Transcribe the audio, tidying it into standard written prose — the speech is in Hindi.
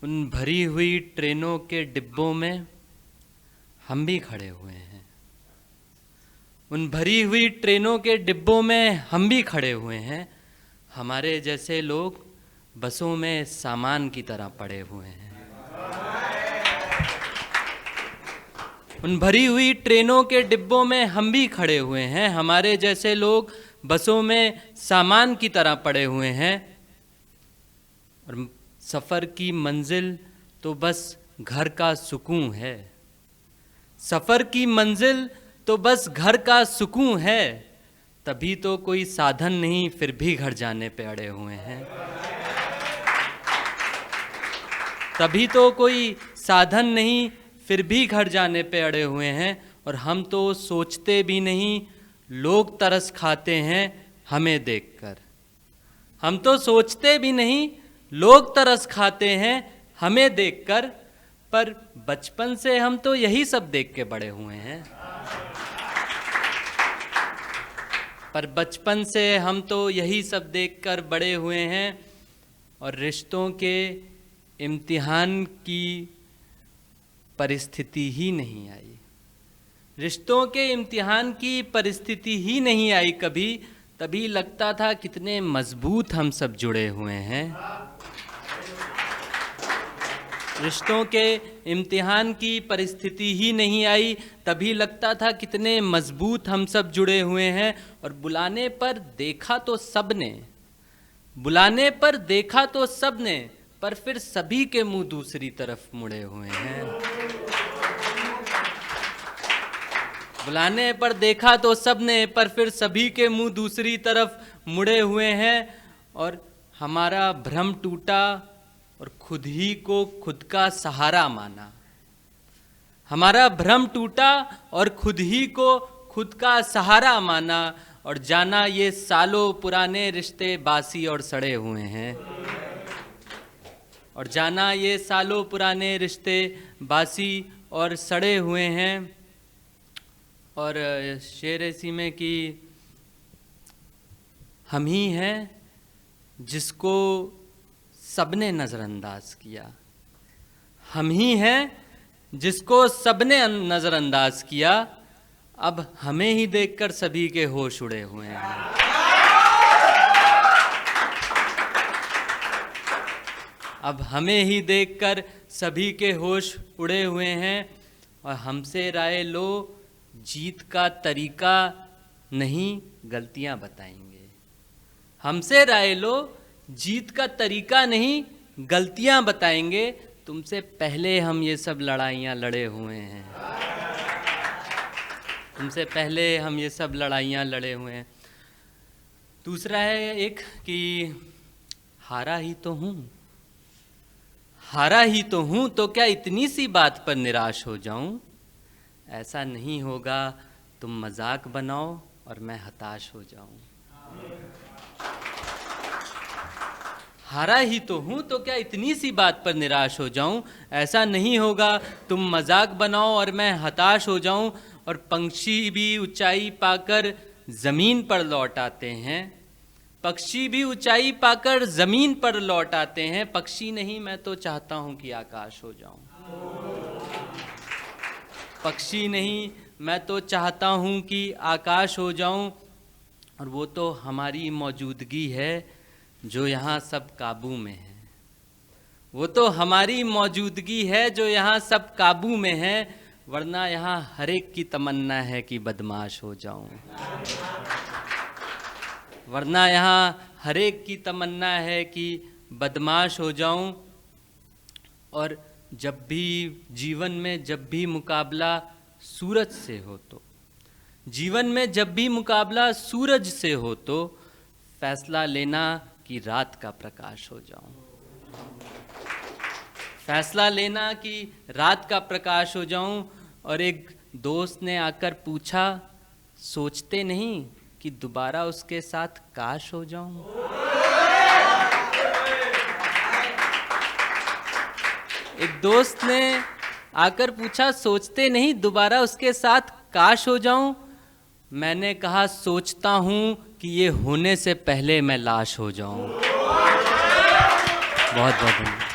उन भरी हुई ट्रेनों के डिब्बों में हम भी खड़े हुए हैं। उन भरी हुई ट्रेनों के डिब्बों में हम भी खड़े हुए हैं। हमारे जैसे लोग बसों में सामान की तरह पड़े हुए हैं। उन भरी हुई ट्रेनों के डिब्बों में हम भी खड़े हुए हैं। हमारे जैसे लोग बसों में सामान की तरह पड़े हुए हैं। और सफ़र की मंजिल तो बस घर का सुकून है। सफ़र की मंजिल तो बस घर का सुकून है। तभी तो कोई साधन नहीं, फिर भी घर जाने पे अड़े हुए हैं। तभी तो कोई साधन नहीं, फिर भी घर जाने पे अड़े हुए हैं। और हम तो सोचते भी नहीं, लोग तरस खाते हैं हमें देखकर। हम तो सोचते भी नहीं, लोग तरस खाते हैं हमें देखकर। पर बचपन से हम तो यही सब देख के बड़े हुए हैं। पर बचपन से हम तो यही सब देखकर बड़े हुए हैं। और रिश्तों के इम्तिहान की परिस्थिति ही नहीं आई। रिश्तों के इम्तिहान की परिस्थिति ही नहीं आई कभी। तभी लगता था कितने मजबूत हम सब जुड़े हुए हैं। रिश्तों के इम्तिहान की परिस्थिति ही नहीं आई, तभी लगता था कितने मजबूत हम सब जुड़े हुए हैं। और बुलाने पर देखा तो सबने, बुलाने पर देखा तो सबने, पर फिर सभी के मुंह दूसरी तरफ मुड़े हुए हैं। बुलाने पर देखा तो सबने, पर फिर सभी के मुंह दूसरी तरफ मुड़े हुए हैं। और हमारा भ्रम टूटा और खुद ही को खुद का सहारा माना। हमारा भ्रम टूटा और खुद ही को खुद का सहारा माना। और जाना ये सालों पुराने रिश्ते बासी और सड़े हुए हैं। और जाना ये सालों पुराने रिश्ते बासी और सड़े हुए हैं। और शेर ऐसी में कि हम ही हैं जिसको सबने नज़रअंदाज किया। हम ही हैं जिसको सबने नज़रअंदाज किया। अब हमें ही देखकर सभी के होश उड़े हुए हैं। अब हमें ही देखकर सभी के होश उड़े हुए हैं। और हमसे राय लो, जीत का तरीका नहीं गलतियां बताएंगे। हमसे राय लो, जीत का तरीका नहीं गलतियां बताएंगे। तुमसे पहले हम ये सब लड़ाइयाँ लड़े हुए हैं। तुमसे पहले हम ये सब लड़ाइयाँ लड़े हुए हैं। दूसरा है एक कि हारा ही तो हूँ, हारा ही तो हूँ, तो क्या इतनी सी बात पर निराश हो जाऊँ। ऐसा नहीं होगा, तुम मजाक बनाओ और मैं हताश हो जाऊँ। हारा ही तो हूँ, तो क्या इतनी सी बात पर निराश हो जाऊँ। ऐसा नहीं होगा, तुम मजाक बनाओ और मैं हताश हो जाऊँ। और पंछी भी ऊंचाई पाकर ज़मीन पर लौट आते हैं। पक्षी भी ऊंचाई पाकर ज़मीन पर लौट आते हैं। पक्षी नहीं, मैं तो चाहता हूँ कि आकाश हो जाऊँ। पक्षी नहीं, मैं तो चाहता हूँ कि आकाश हो जाऊँ। और वो तो हमारी मौजूदगी है जो यहाँ सब काबू में है। वो तो हमारी मौजूदगी है जो यहाँ सब काबू में है। वरना यहाँ हर एक की तमन्ना है कि बदमाश हो जाऊँ। वरना यहाँ हर एक की तमन्ना है कि बदमाश हो जाऊँ। और जब भी जीवन में जब भी मुकाबला सूरज से हो तो, जीवन में जब भी मुकाबला सूरज से हो तो फैसला लेना कि रात का प्रकाश हो जाऊं। फैसला लेना कि रात का प्रकाश हो जाऊं। और एक दोस्त ने आकर पूछा, सोचते नहीं कि दोबारा उसके साथ काश हो जाऊं। एक दोस्त ने आकर पूछा, सोचते नहीं दोबारा उसके साथ काश हो जाऊं। मैंने कहा, सोचता हूं कि ये होने से पहले मैं लाश हो जाऊं। बहुत बहुत धन्यवाद।